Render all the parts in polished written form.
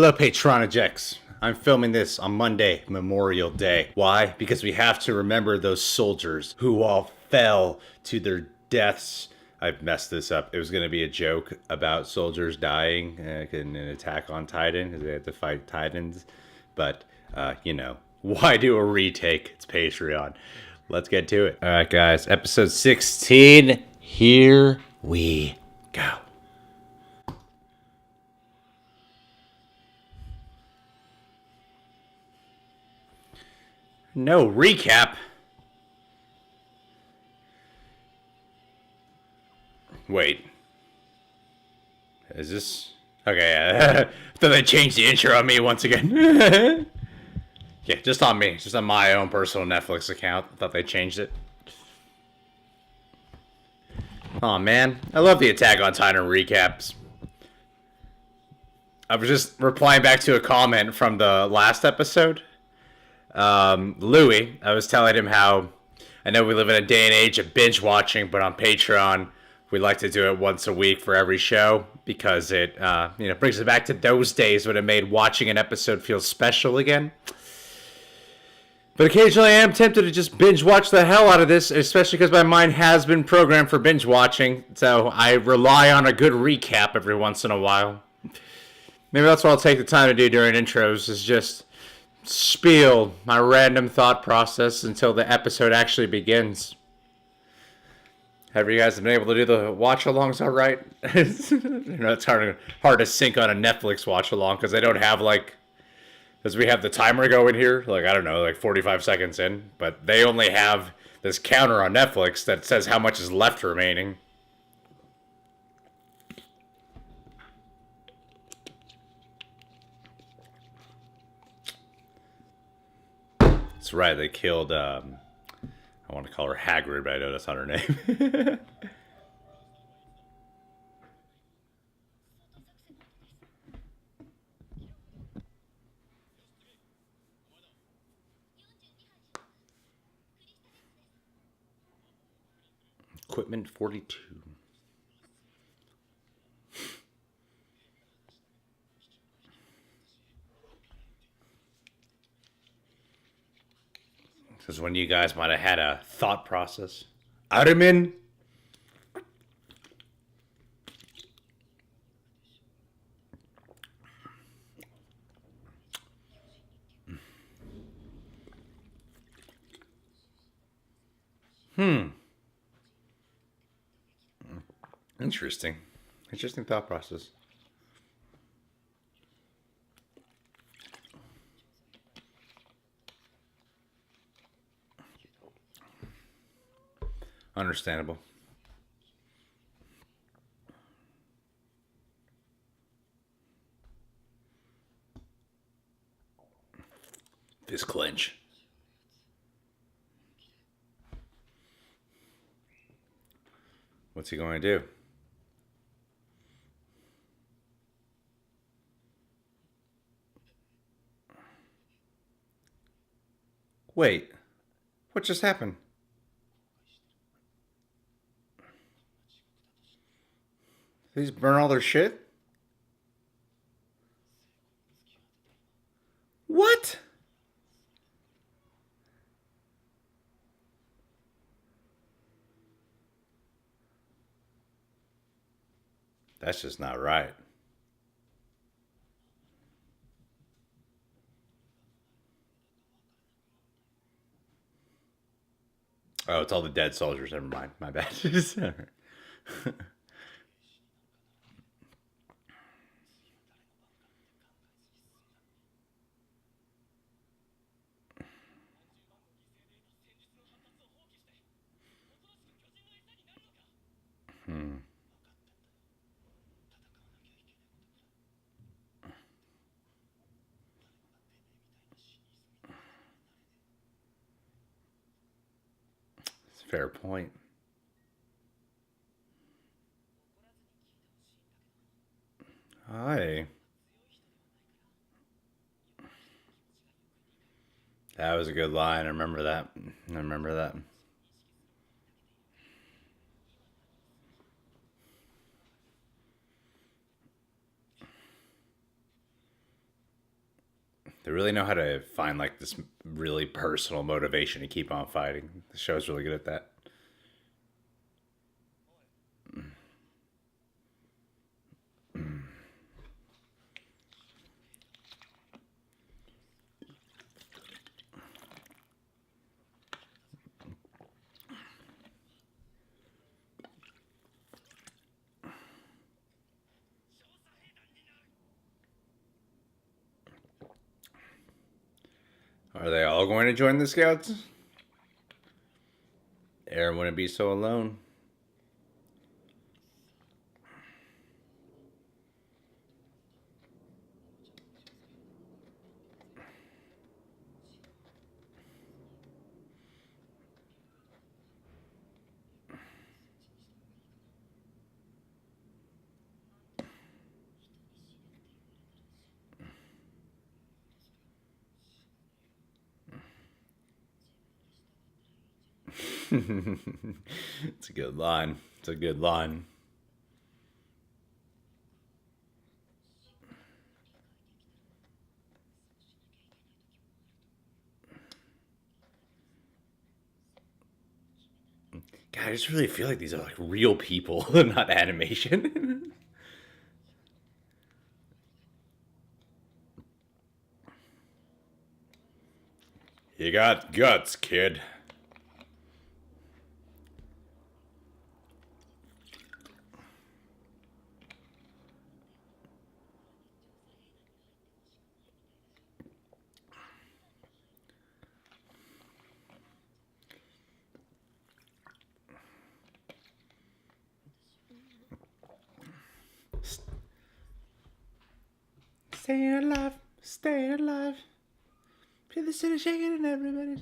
Hello, Patronajects. I'm filming this on Monday, Memorial Day. Why? Because we have to remember those soldiers who all fell to their deaths. I've messed this up. It was going to be a joke about soldiers dying in an attack on Titan because they had to fight Titans. But, why do a retake? It's Patreon. Let's get to it. All right, guys. Episode 16. Here we go. No recap. Wait. Is this... Okay, I thought they changed the intro on me once again. Yeah, just on me. Just on my own personal Netflix account. I thought they changed it. Oh man, I love the Attack on Titan recaps. I was just replying back to a comment from the last episode. Louis, I was telling him how I know we live in a day and age of binge watching, but on Patreon, we like to do it once a week for every show because it, brings it back to those days when it made watching an episode feel special again. But occasionally I am tempted to just binge watch the hell out of this, especially because my mind has been programmed for binge watching, so I rely on a good recap every once in a while. Maybe that's what I'll take the time to do during intros, is just spiel my random thought process until the episode actually begins. Have you guys been able to do the watch-alongs all right? It's hard to sync on a Netflix watch-along because they don't have, because we have the timer going here, 45 seconds in, but they only have this counter on Netflix that says how much is left remaining. That's right, they killed, I want to call her Hagrid, but I know that's not her name. Equipment 42. This is when you guys might have had a thought process. Armin. Interesting. Interesting thought process. Understandable. This clinch. What's he going to do? Wait. What just happened? Did these burn all their shit? What? That's just not right. Oh, it's all the dead soldiers. Never mind. My bad. Fair point. Hi. That was a good line. I remember that. I remember that. They really know how to find like this really personal motivation to keep on fighting. The show's really good at that. Are they all going to join the Scouts? Aaron wouldn't be so alone. It's a good line. It's a good line. God, I just really feel like these are like real people, not animation. You got guts, kid. Stay alive, stay alive. Feel the city shaking and everybody's.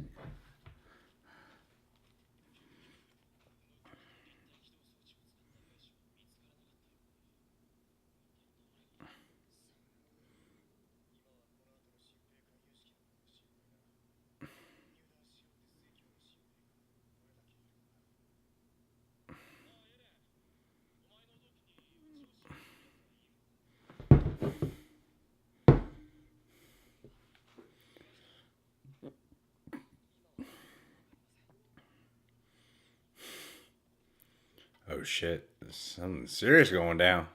Oh shit, there's something serious going down.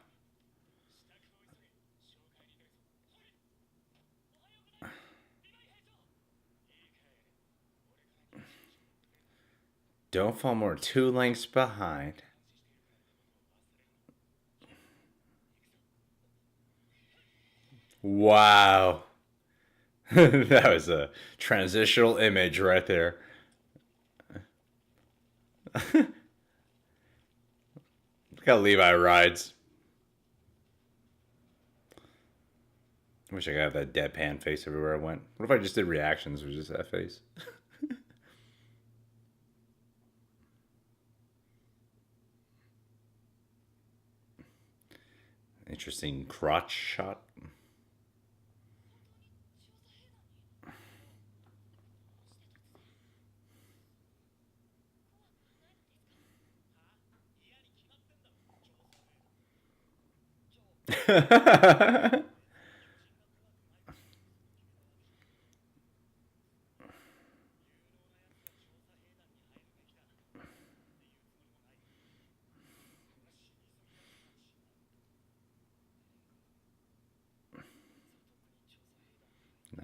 Don't fall more than 2 lengths behind. Wow. That was a transitional image right there. Look how Levi rides. I wish I could have that deadpan face everywhere I went. What if I just did reactions with just that face? Interesting crotch shot.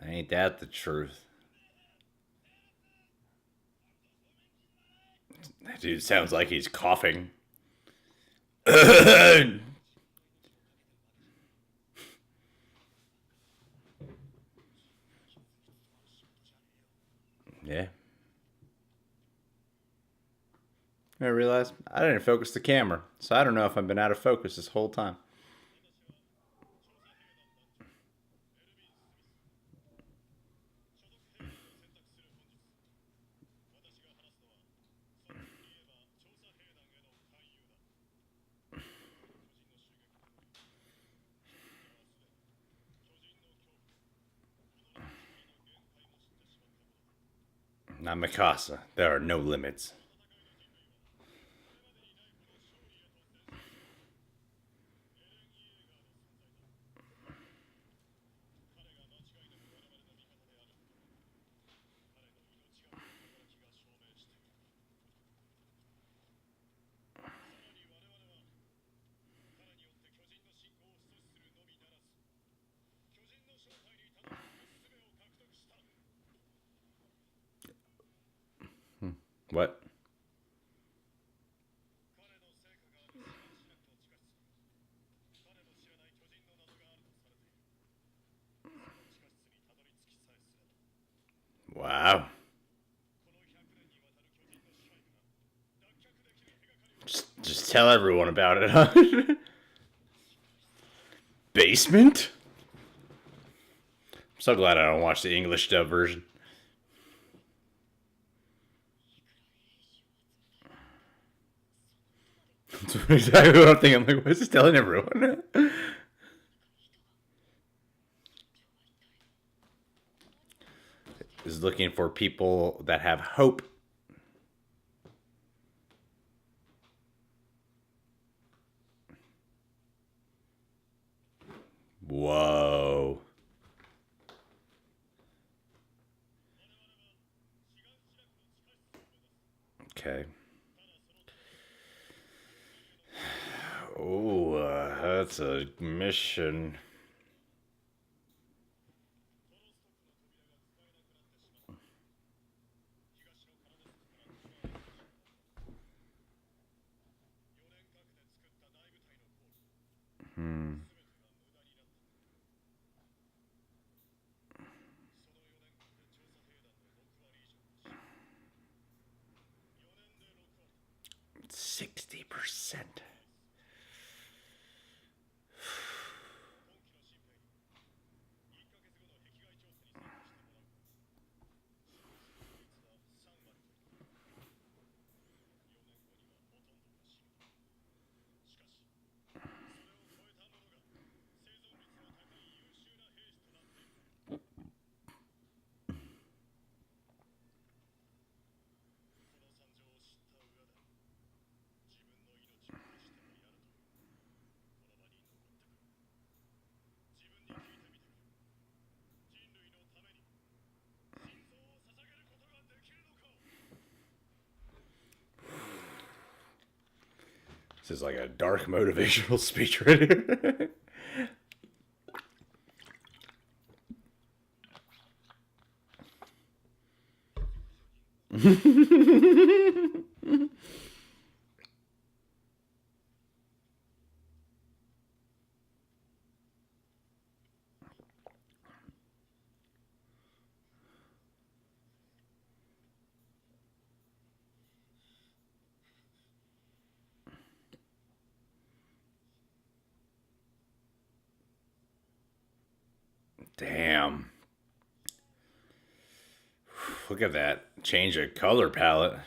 Ain't that the truth? That dude sounds like he's coughing. Yeah. I realized I didn't focus the camera, so I don't know if I've been out of focus this whole time. Not Mikasa. There are no limits. What? Wow. Just tell everyone about it, huh? Basement? I'm so glad I don't watch the English dub version. That's exactly what I'm thinking. I'm like, what's this telling everyone? Is looking for people that have hope. Whoa. Okay. Oh, that's a mission. Hmm. 60%. This is like a dark motivational speech right here. Damn. Look at that change of color palette.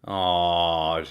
Oh,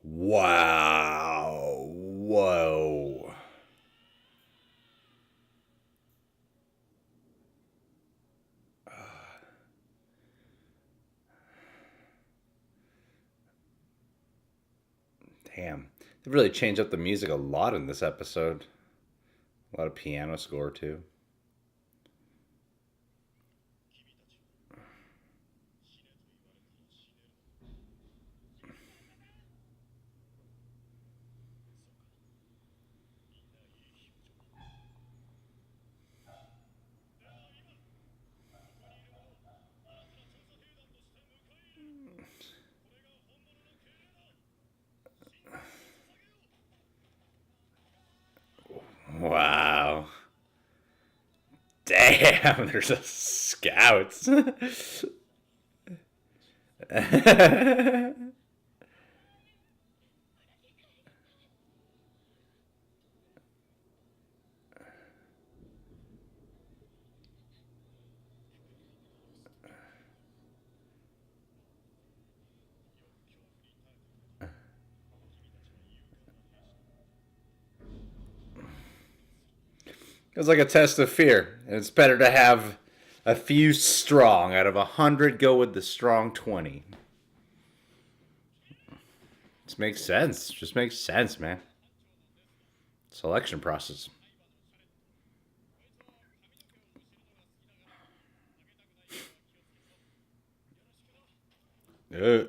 wow. Whoa. Damn. They really changed up the music a lot in this episode. A lot of piano score, too. Wow. Damn, there's a scouts. It was like a test of fear. And it's better to have A few strong. Out of 100, go with the strong 20. This makes sense. Just makes sense, man. Selection process. Uh.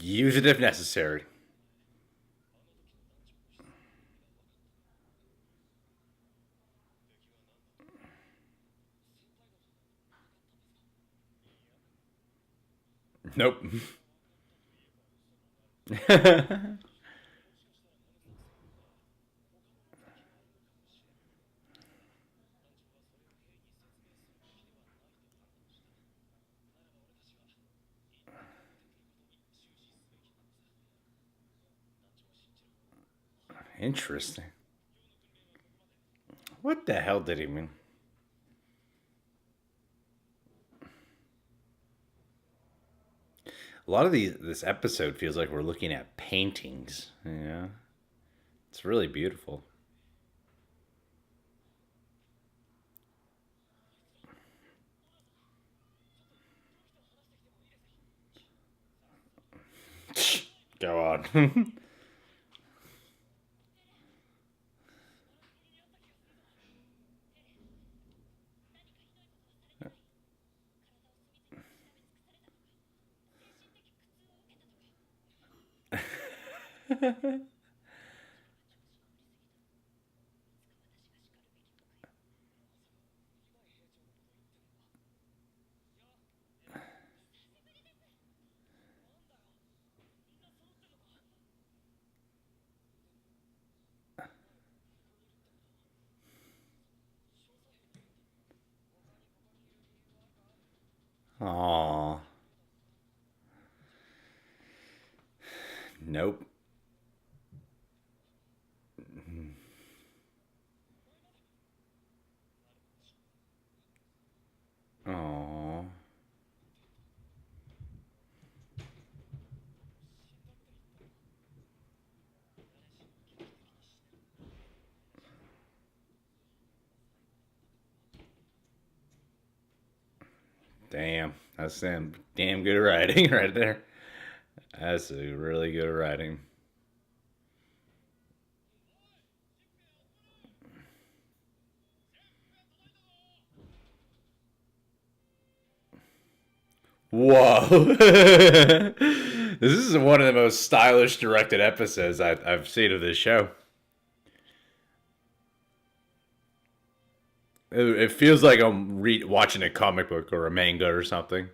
Use it if necessary. Nope. Interesting. What the hell did he mean? A lot of this episode feels like we're looking at paintings. Yeah, it's really beautiful. Go on. Aw. Nope. Aw. Damn. That's some damn good writing right there. That's a really good writing. Whoa. This is one of the most stylish directed episodes I've seen of this show. It feels like I'm watching a comic book or a manga or something.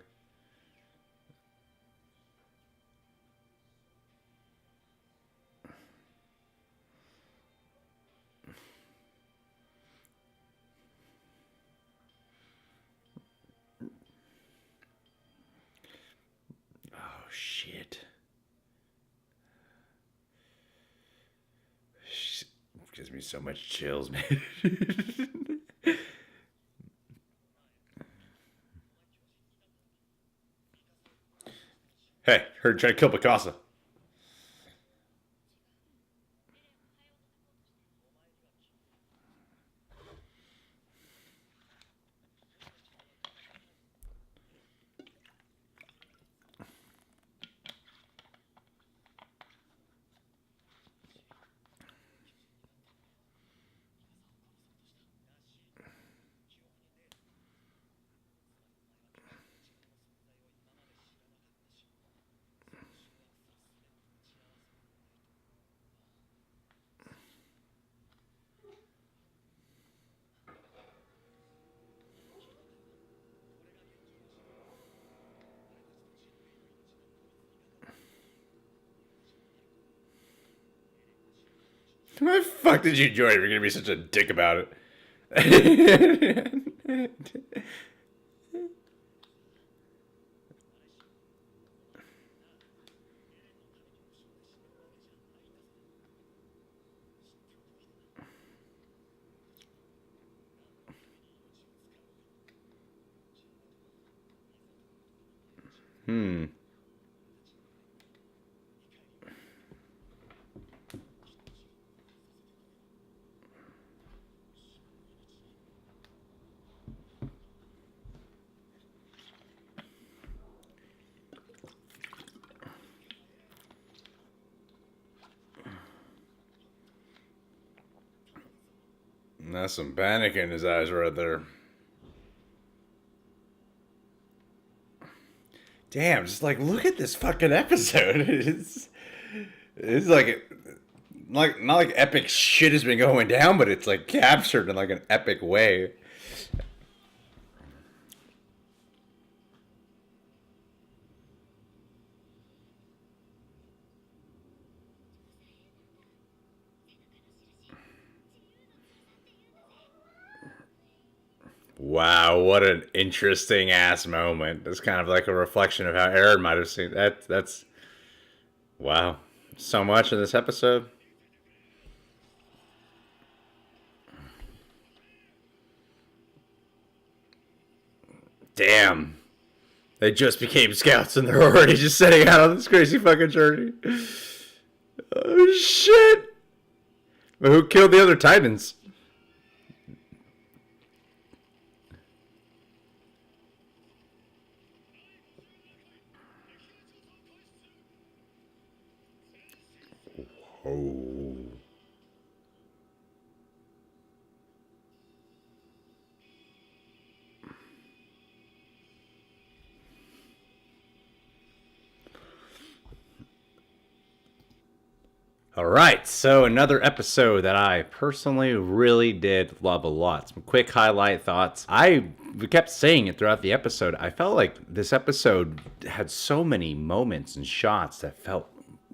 Oh, shit. Gives me so much chills, man. Hey, heard try to kill Picasso. Why the fuck did you join if you're gonna be such a dick about it? Hmm. That's some panic in his eyes right there. Damn, just like look at this fucking episode. It's like not like epic shit has been going down, but it's like captured in like an epic way. Wow, what an interesting ass moment. It's kind of like a reflection of how Aaron might have seen that. That's wow, so much in this episode. Damn, they just became scouts and they're already just setting out on this crazy fucking journey. Oh shit! But who killed the other Titans? Oh. All right, so another episode that I personally really did love a lot. Some quick highlight thoughts. We kept saying it throughout the episode. I felt like this episode had so many moments and shots that felt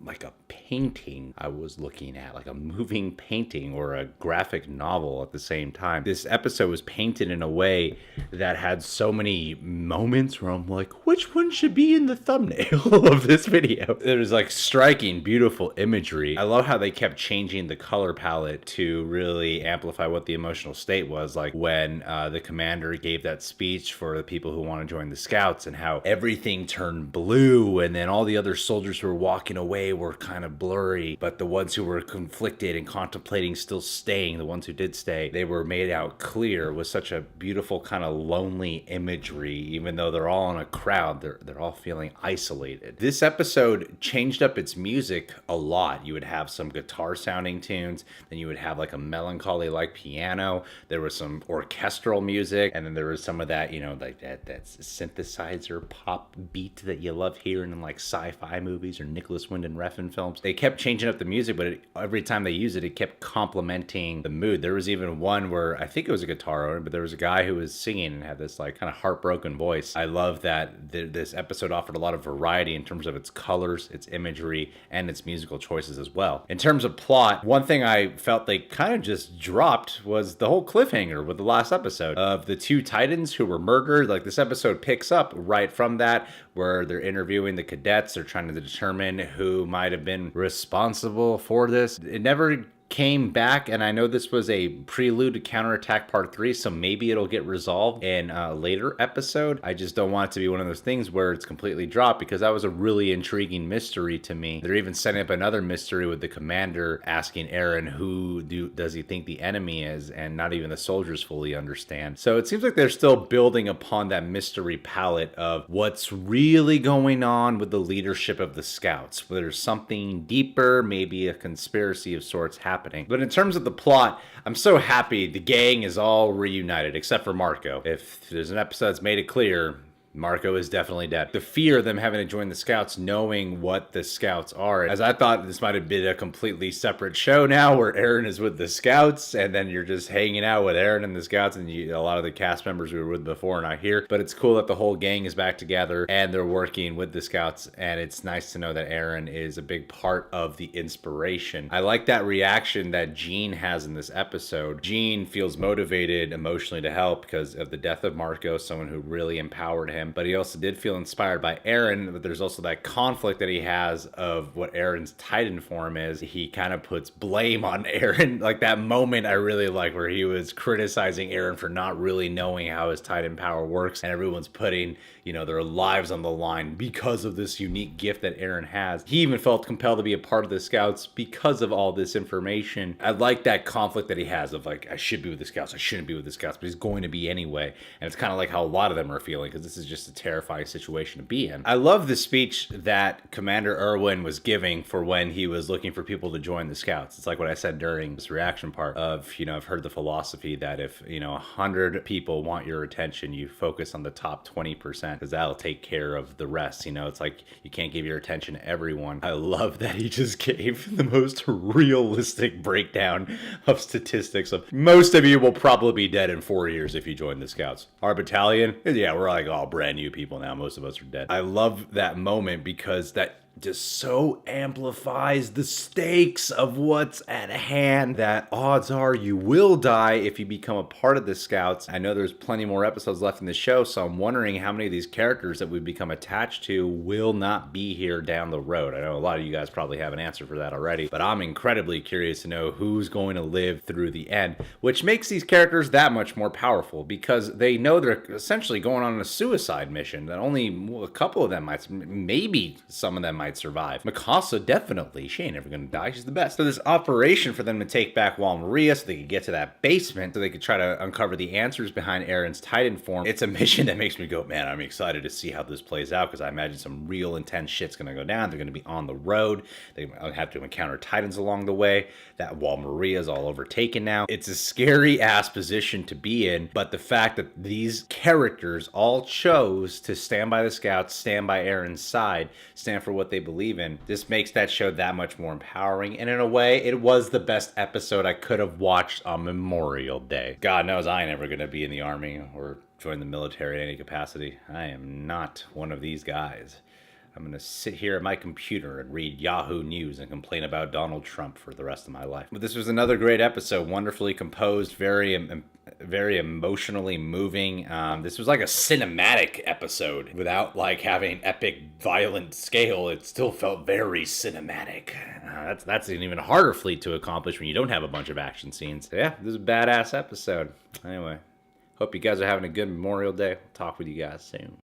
like a painting I was looking at, like a moving painting or a graphic novel at the same time. This episode was painted in a way that had so many moments where I'm like, which one should be in the thumbnail of this video? It was like striking, beautiful imagery. I love how they kept changing the color palette to really amplify what the emotional state was, like when the commander gave that speech for the people who want to join the scouts and how everything turned blue and then all the other soldiers who were walking away were kind of blurry, but the ones who were conflicted and contemplating still staying, the ones who did stay, they were made out clear. It was such a beautiful kind of lonely imagery. Even though they're all in a crowd, they're all feeling isolated. This episode changed up its music a lot. You would have some guitar sounding tunes, then you would have like a melancholy like piano, there was some orchestral music, and then there was some of that, you know, like that synthesizer pop beat that you love hearing in like sci-fi movies or Nicholas Winding Refn films. They kept changing up the music, but every time they used it, it kept complementing the mood. There was even one where I think it was a guitar owner, but there was a guy who was singing and had this like kind of heartbroken voice. I love that this episode offered a lot of variety in terms of its colors, its imagery, and its musical choices as well. In terms of plot, one thing I felt they kind of just dropped was the whole cliffhanger with the last episode of the two Titans who were murdered. Like this episode picks up right from that, where they're interviewing the cadets. They're trying to determine who might have been responsible for this. It never came back, and I know this was a prelude to Counterattack Part 3, so maybe it'll get resolved in a later episode. I just don't want it to be one of those things where it's completely dropped, because that was a really intriguing mystery to me. They're even setting up another mystery with the commander asking Aaron who does he think the enemy is, and not even the soldiers fully understand. So it seems like they're still building upon that mystery palette of what's really going on with the leadership of the scouts. There's something deeper, maybe a conspiracy of sorts happening. But in terms of the plot, I'm so happy the gang is all reunited, except for Marco. If there's an episode that's made it clear, Marco is definitely dead. The fear of them having to join the Scouts, knowing what the Scouts are, as I thought this might have been a completely separate show now, where Aaron is with the Scouts, and then you're just hanging out with Aaron and the Scouts, and a lot of the cast members we were with before are not here. But it's cool that the whole gang is back together, and they're working with the Scouts, and it's nice to know that Aaron is a big part of the inspiration. I like that reaction that Gene has in this episode. Gene feels motivated emotionally to help because of the death of Marco, someone who really empowered him, but he also did feel inspired by Aaron. But there's also that conflict that he has of what Aaron's Titan form is. He kind of puts blame on Aaron. Like that moment I really like, where he was criticizing Aaron for not really knowing how his Titan power works, and everyone's putting, you know, their lives on the line because of this unique gift that Aaron has. He even felt compelled to be a part of the Scouts because of all this information. I like that conflict that he has of like, I should be with the Scouts, I shouldn't be with the Scouts, but he's going to be anyway. And it's kind of like how a lot of them are feeling, because this is just a terrifying situation to be in. I love the speech that Commander Irwin was giving for when he was looking for people to join the Scouts. It's like what I said during this reaction part of, you know, I've heard the philosophy that if, you know, 100 people want your attention, you focus on the top 20%, because that'll take care of the rest. You know, it's like you can't give your attention to everyone. I love that he just gave the most realistic breakdown of statistics of most of you will probably be dead in 4 years if you join the Scouts. Our battalion, yeah, we're like all brand new people now. Most of us are dead. I love that moment because that just so amplifies the stakes of what's at hand, that odds are you will die if you become a part of the Scouts. I know there's plenty more episodes left in the show, so I'm wondering how many of these characters that we've become attached to will not be here down the road. I know a lot of you guys probably have an answer for that already, but I'm incredibly curious to know who's going to live through the end, which makes these characters that much more powerful, because they know they're essentially going on a suicide mission that only a couple of them might, maybe some of them might survive. Mikasa definitely. She ain't ever gonna die. She's the best. So this operation for them to take back Wall Maria so they could get to that basement, so they could try to uncover the answers behind Aaron's Titan form. It's a mission that makes me go, man, I'm excited to see how this plays out, because I imagine some real intense shit's gonna go down. They're gonna be on the road. They have to encounter Titans along the way. That Wall Maria is all overtaken now. It's a scary ass position to be in, but the fact that these characters all chose to stand by the Scouts, stand by Aaron's side, stand for what they believe in, this makes that show that much more empowering. And in a way, it was the best episode I could have watched on Memorial Day. God knows I ain't ever gonna be in the army or join the military in any capacity. I am not one of these guys. I'm going to sit here at my computer and read Yahoo News and complain about Donald Trump for the rest of my life. But this was another great episode, wonderfully composed, very emotionally moving. This was like a cinematic episode without like having epic, violent scale. It still felt very cinematic. That's an even harder feat to accomplish when you don't have a bunch of action scenes. So yeah, this is a badass episode. Anyway, hope you guys are having a good Memorial Day. I'll talk with you guys soon.